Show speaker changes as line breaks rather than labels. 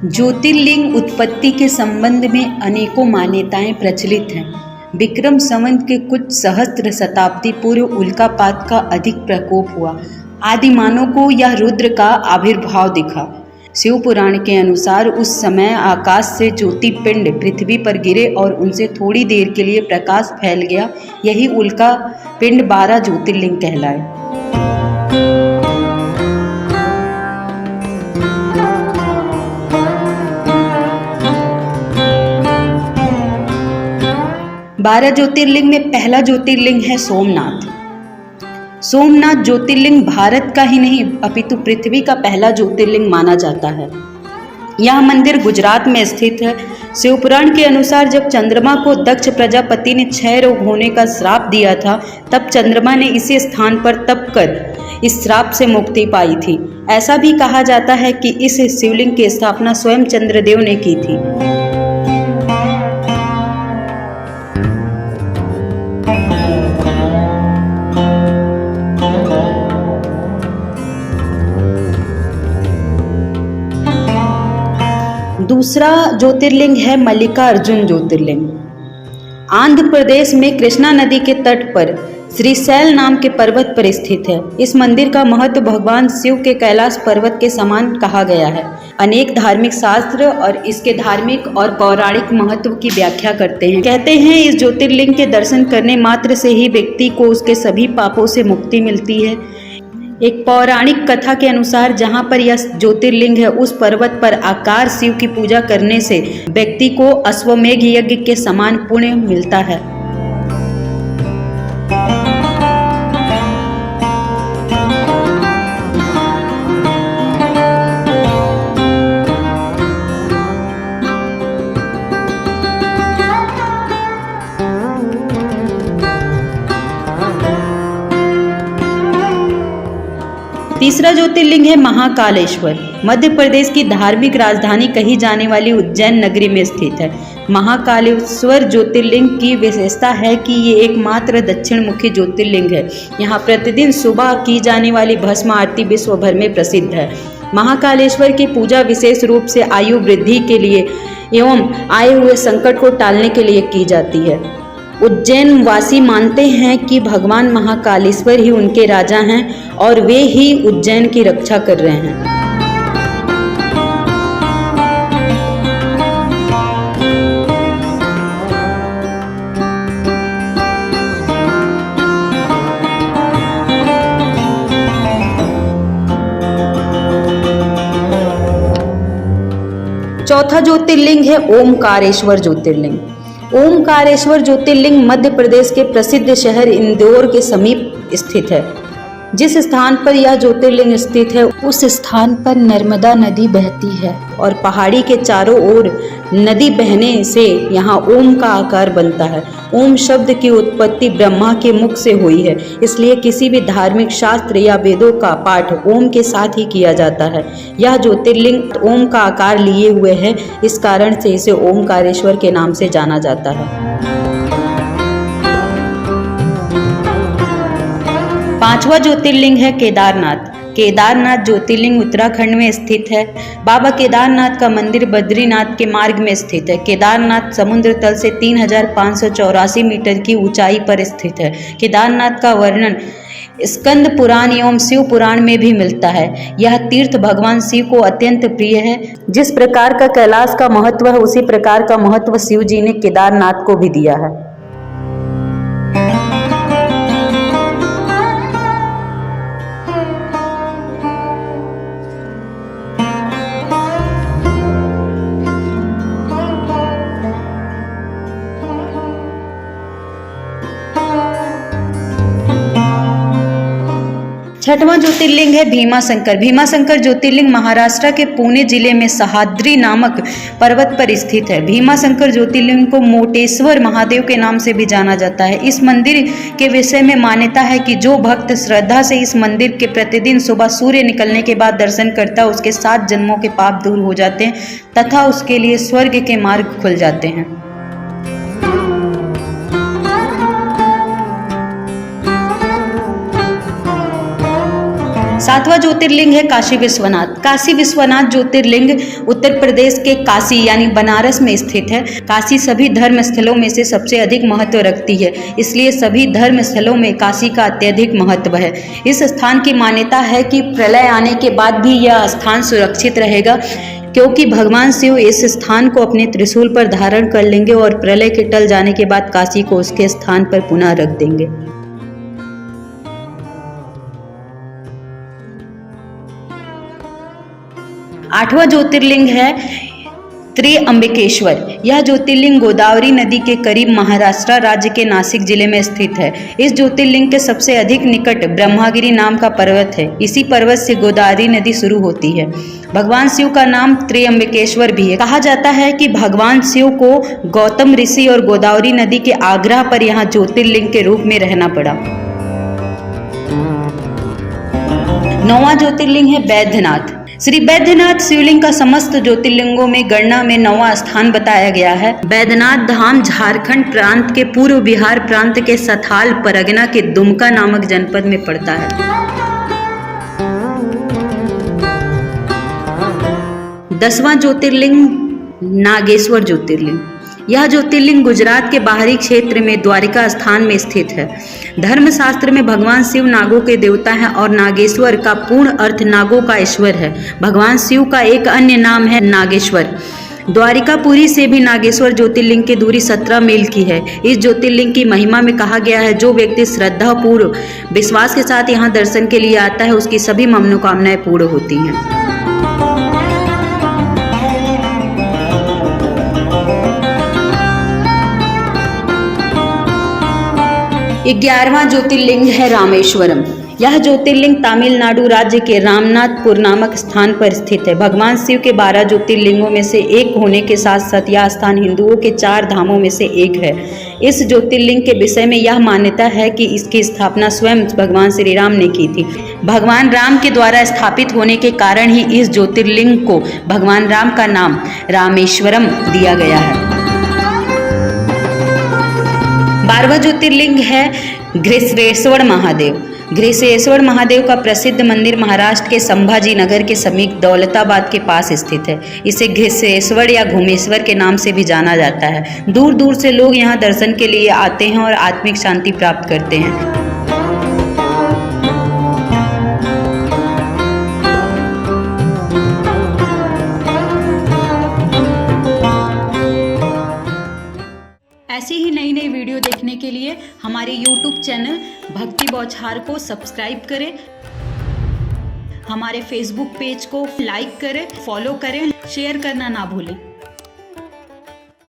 ज्योतिर्लिंग उत्पत्ति के संबंध में अनेकों मान्यताएं प्रचलित हैं। विक्रम संवत के कुछ सहस्त्र शताब्दी पूर्व उल्कापात का अधिक प्रकोप हुआ। आदिमानव को यह रुद्र का आविर्भाव दिखा। शिव पुराण के अनुसार उस समय आकाश से ज्योतिपिंड पृथ्वी पर गिरे और उनसे थोड़ी देर के लिए प्रकाश फैल गया। यही उल्का पिंड 12 ज्योतिर्लिंग कहलाए। बारह ज्योतिर्लिंग में पहला ज्योतिर्लिंग है सोमनाथ। सोमनाथ ज्योतिर्लिंग भारत का ही नहीं अपितु पृथ्वी का पहला ज्योतिर्लिंग माना जाता है। यह मंदिर गुजरात में स्थित है। शिवपुराण के अनुसार जब चंद्रमा को दक्ष प्रजापति ने क्षय रोग होने का श्राप दिया था, तब चंद्रमा ने इसी स्थान पर तप कर इस श्राप से मुक्ति पाई थी। ऐसा भी कहा जाता है कि इस शिवलिंग की स्थापना स्वयं चंद्रदेव ने की थी। दूसरा ज्योतिर्लिंग है मल्लिकार्जुन ज्योतिर्लिंग। आंध्र प्रदेश में कृष्णा नदी के तट पर श्रीशैल नाम के पर्वत पर स्थित है। इस मंदिर का महत्व भगवान शिव के कैलाश पर्वत के समान कहा गया है। अनेक धार्मिक शास्त्र और इसके धार्मिक और पौराणिक महत्व की व्याख्या करते हैं। कहते हैं इस ज्योतिर्लिंग के दर्शन करने मात्र से ही व्यक्ति को उसके सभी पापों से मुक्ति मिलती है। एक पौराणिक कथा के अनुसार जहाँ पर यह ज्योतिर्लिंग है, उस पर्वत पर आकार शिव की पूजा करने से व्यक्ति को अश्वमेघ यज्ञ के समान पुण्य मिलता है। तीसरा ज्योतिर्लिंग है महाकालेश्वर। मध्य प्रदेश की धार्मिक राजधानी कही जाने वाली उज्जैन नगरी में स्थित है। महाकालेश्वर ज्योतिर्लिंग की विशेषता है कि ये एकमात्र दक्षिण मुखी ज्योतिर्लिंग है। यहाँ प्रतिदिन सुबह की जाने वाली भस्म आरती विश्व भर में प्रसिद्ध है। महाकालेश्वर की पूजा विशेष रूप से आयु वृद्धि के लिए एवं आए हुए संकट को टालने के लिए की जाती है। उज्जैन वासी मानते हैं कि भगवान महाकालेश्वर ही उनके राजा हैं और वे ही उज्जैन की रक्षा कर रहे हैं। चौथा ज्योतिर्लिंग है ओमकारेश्वर ज्योतिर्लिंग। ओमकारेश्वर ज्योतिर्लिंग मध्य प्रदेश के प्रसिद्ध शहर इंदौर के समीप स्थित है। जिस स्थान पर यह ज्योतिर्लिंग स्थित है, उस स्थान पर नर्मदा नदी बहती है और पहाड़ी के चारों ओर नदी बहने से यहाँ ओम का आकार बनता है। ओम शब्द की उत्पत्ति ब्रह्मा के मुख से हुई है, इसलिए किसी भी धार्मिक शास्त्र या वेदों का पाठ ओम के साथ ही किया जाता है। यह ज्योतिर्लिंग ओम का आकार लिए हुए है, इस कारण से इसे ओमकारेश्वर के नाम से जाना जाता है। पांचवा ज्योतिर्लिंग है केदारनाथ। केदारनाथ ज्योतिर्लिंग उत्तराखंड में स्थित है। बाबा केदारनाथ का मंदिर बद्रीनाथ के मार्ग में स्थित है। केदारनाथ समुद्र तल से 3584 मीटर की ऊंचाई पर स्थित है। केदारनाथ का वर्णन स्कंद पुराण एवं शिव पुराण में भी मिलता है। यह तीर्थ भगवान शिव को अत्यंत प्रिय है। जिस प्रकार का कैलाश का महत्व है, उसी प्रकार का महत्व शिव जी ने केदारनाथ को भी दिया है। छठवां ज्योतिर्लिंग है भीमाशंकर। भीमाशंकर ज्योतिर्लिंग महाराष्ट्र के पुणे जिले में सह्याद्री नामक पर्वत पर स्थित है। भीमाशंकर ज्योतिर्लिंग को मोटेश्वर महादेव के नाम से भी जाना जाता है। इस मंदिर के विषय में मान्यता है कि जो भक्त श्रद्धा से इस मंदिर के प्रतिदिन सुबह सूर्य निकलने के बाद दर्शन करता है, उसके 7 जन्मों के पाप दूर हो जाते हैं तथा उसके लिए स्वर्ग के मार्ग खुल जाते हैं। सातवां ज्योतिर्लिंग है काशी विश्वनाथ। काशी विश्वनाथ ज्योतिर्लिंग उत्तर प्रदेश के काशी यानी बनारस में स्थित है। काशी सभी धर्म स्थलों में से सबसे अधिक महत्व रखती है, इसलिए सभी धर्म स्थलों में काशी का अत्यधिक महत्व है। इस स्थान की मान्यता है कि प्रलय आने के बाद भी यह स्थान सुरक्षित रहेगा, क्योंकि भगवान शिव इस स्थान को अपने त्रिशूल पर धारण कर लेंगे और प्रलय के टल जाने के बाद काशी को उसके स्थान पर पुनः रख देंगे। आठवां ज्योतिर्लिंग है त्र्यंबकेश्वर। यह ज्योतिर्लिंग गोदावरी नदी के करीब महाराष्ट्र राज्य के नासिक जिले में स्थित है। इस ज्योतिर्लिंग के सबसे अधिक निकट ब्रह्मगिरी नाम का पर्वत है। इसी पर्वत से गोदावरी नदी शुरू होती है। भगवान शिव का नाम त्र्यंबकेश्वर भी है। कहा जाता है कि भगवान शिव को गौतम ऋषि और गोदावरी नदी के आग्रह पर यहाँ ज्योतिर्लिंग के रूप में रहना पड़ा। नौवां ज्योतिर्लिंग है बैद्यनाथ। श्री बैद्यनाथ शिवलिंग का समस्त ज्योतिर्लिंगों में गणना में 9वां स्थान बताया गया है। बैद्यनाथ धाम झारखंड प्रांत के पूर्व बिहार प्रांत के सथाल परगना के दुमका नामक जनपद में पड़ता है। 10वां ज्योतिर्लिंग नागेश्वर ज्योतिर्लिंग। यह ज्योतिर्लिंग गुजरात के बाहरी क्षेत्र में द्वारिका स्थान में स्थित है। धर्मशास्त्र में भगवान शिव नागों के देवता हैं और नागेश्वर का पूर्ण अर्थ नागों का ईश्वर है। भगवान शिव का एक अन्य नाम है नागेश्वर। द्वारिकापुरी से भी नागेश्वर ज्योतिर्लिंग की दूरी 17 मील की है। इस ज्योतिर्लिंग की महिमा में कहा गया है, जो व्यक्ति श्रद्धा पूर्व विश्वास के साथ यहाँ दर्शन के लिए आता है, उसकी सभी मनोकामनाएं पूर्ण होती हैं। 11वां ज्योतिर्लिंग है रामेश्वरम। यह ज्योतिर्लिंग तमिलनाडु राज्य के रामनाथपुर नामक स्थान पर स्थित है। भगवान शिव के 12 ज्योतिर्लिंगों में से एक होने के साथ साथ यह स्थान हिंदुओं के 4 धामों में से एक है। इस ज्योतिर्लिंग के विषय में यह मान्यता है कि इसकी स्थापना स्वयं भगवान श्री राम ने की थी। भगवान राम के द्वारा स्थापित होने के कारण ही इस ज्योतिर्लिंग को भगवान राम का नाम रामेश्वरम दिया गया है। 12वां ज्योतिर्लिंग है घृष्णेश्वर महादेव। घृष्णेश्वर महादेव का प्रसिद्ध मंदिर महाराष्ट्र के संभाजी नगर के समीप दौलताबाद के पास स्थित है। इसे घृष्णेश्वर या घुमेश्वर के नाम से भी जाना जाता है। दूर दूर से लोग यहाँ दर्शन के लिए आते हैं और आत्मिक शांति प्राप्त करते हैं। ऐसी ही नई नई वीडियो देखने के लिए हमारे YouTube चैनल भक्ति बौछार को सब्सक्राइब करें, हमारे Facebook पेज को लाइक करें, फॉलो करें, शेयर करना ना भूलें।